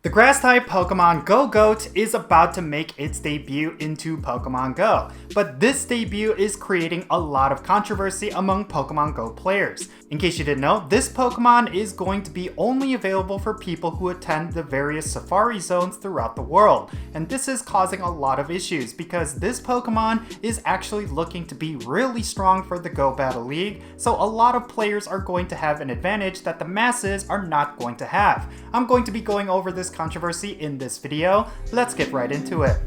The Grass Type Pokemon Gogoat is about to make its debut into Pokemon Go, but this debut is creating a lot of controversy among Pokemon Go players. In case you didn't know, this Pokemon is going to be only available for people who attend the various safari zones throughout the world, and this is causing a lot of issues because this Pokemon is actually looking to be really strong for the Go Battle League, so a lot of players are going to have an advantage that the masses are not going to have. I'm going to be going over this controversy in this video. Let's get right into it.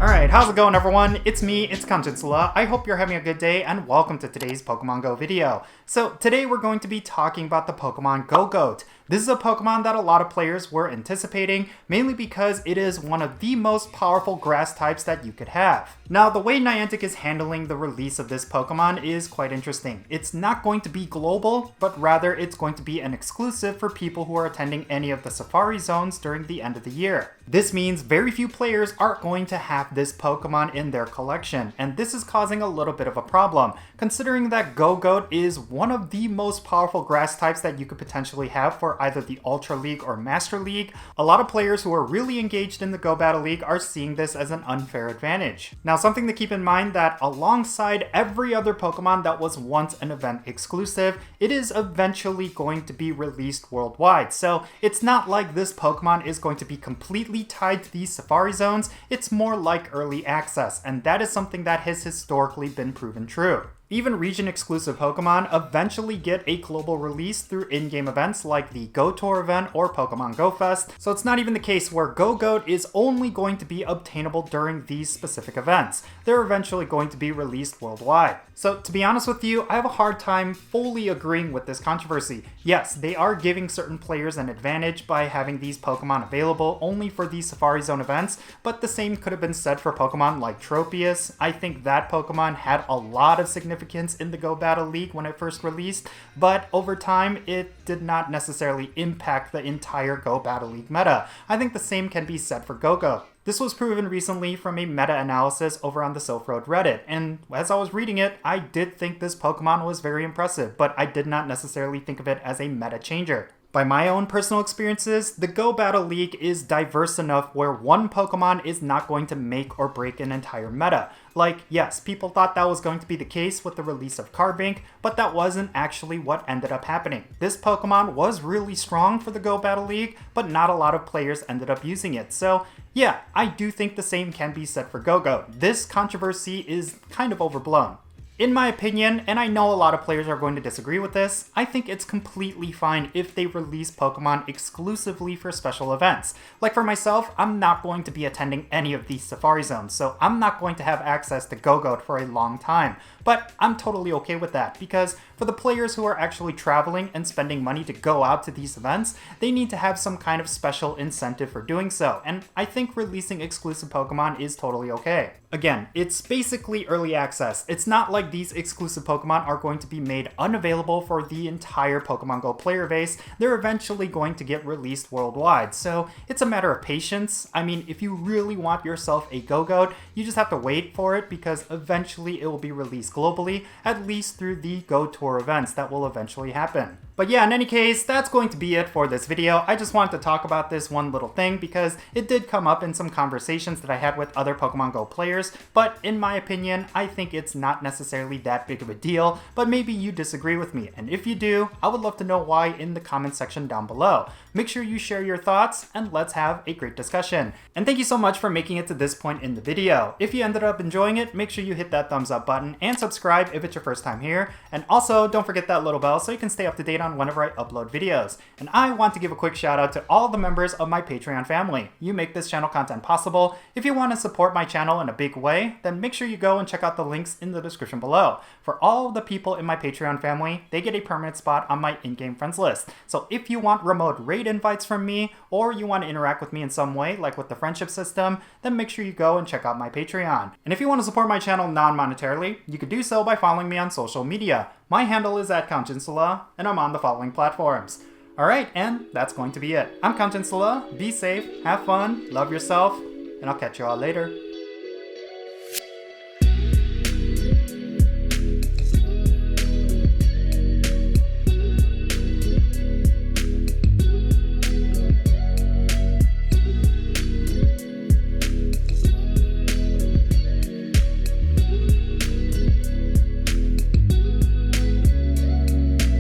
Alright, how's it going everyone? It's me, it's Jinsula. I hope you're having a good day and welcome to today's Pokemon Go video. So today we're going to be talking about the Pokemon Gogoat. This is a Pokemon that a lot of players were anticipating, mainly because it is one of the most powerful grass types that you could have. Now, the way Niantic is handling the release of this Pokemon is quite interesting. It's not going to be global, but rather it's going to be an exclusive for people who are attending any of the safari zones during the end of the year. This means very few players are going to have this Pokemon in their collection, and this is causing a little bit of a problem, considering that Gogoat is one of the most powerful grass types that you could potentially have for either the Ultra League or Master League. A lot of players who are really engaged in the Go Battle League are seeing this as an unfair advantage. Now, something to keep in mind that alongside every other Pokemon that was once an event exclusive, it is eventually going to be released worldwide. So it's not like this Pokemon is going to be completely tied to these safari zones. It's more like early access, and that is something that has historically been proven true. Even region-exclusive Pokemon eventually get a global release through in-game events like the Go Tour event or Pokemon Go Fest, so it's not even the case where Gogoat is only going to be obtainable during these specific events. They're eventually going to be released worldwide. So to be honest with you, I have a hard time fully agreeing with this controversy. Yes, they are giving certain players an advantage by having these Pokemon available only for these Safari Zone events, but the same could have been said for Pokemon like Tropius. I think that Pokemon had a lot of significance in the Go Battle League when it first released, but over time it did not necessarily impact the entire Go Battle League meta. I think the same can be said for Gogoat. This was proven recently from a meta-analysis over on the Silph Road Reddit, and as I was reading it, I did think this Pokemon was very impressive, but I did not necessarily think of it as a meta changer. By my own personal experiences, the Go Battle League is diverse enough where one Pokemon is not going to make or break an entire meta. Like, yes, people thought that was going to be the case with the release of Carbink, but that wasn't actually what ended up happening. This Pokemon was really strong for the Go Battle League, but not a lot of players ended up using it. So yeah, I do think the same can be said for Gogoat. This controversy is kind of overblown. In my opinion, and I know a lot of players are going to disagree with this, I think it's completely fine if they release Pokemon exclusively for special events. Like for myself, I'm not going to be attending any of these safari zones, so I'm not going to have access to Gogoat for a long time. But I'm totally okay with that, because for the players who are actually traveling and spending money to go out to these events, they need to have some kind of special incentive for doing so, and I think releasing exclusive Pokemon is totally okay. Again, it's basically early access. It's not like these exclusive Pokemon are going to be made unavailable for the entire Pokemon Go player base. They're eventually going to get released worldwide, so it's a matter of patience. I mean, if you really want yourself a Gogoat, you just have to wait for it because eventually it will be released globally, at least through the Go Tour events that will eventually happen. But yeah, in any case, that's going to be it for this video. I just wanted to talk about this one little thing because it did come up in some conversations that I had with other Pokemon Go players, but in my opinion, I think it's not necessarily that big of a deal, but maybe you disagree with me, and if you do, I would love to know why in the comment section down below. Make sure you share your thoughts, and let's have a great discussion. And thank you so much for making it to this point in the video. If you ended up enjoying it, make sure you hit that thumbs up button and subscribe if it's your first time here, and also don't forget that little bell so you can stay up to date on whenever I upload videos. And I want to give a quick shout out to all the members of my Patreon family. You make this channel content possible. If you want to support my channel in a big way, then make sure you go and check out the links in the description below. For all the people in my Patreon family, they get a permanent spot on my in-game friends list. So if you want remote raid invites from me, or you want to interact with me in some way, like with the friendship system, then make sure you go and check out my Patreon. And if you want to support my channel non-monetarily, you could do so by following me on social media. My handle is @Jinsula, and I'm on the following platforms. Alright, and that's going to be it. I'm Jinsula. Be safe, have fun, love yourself, and I'll catch you all later.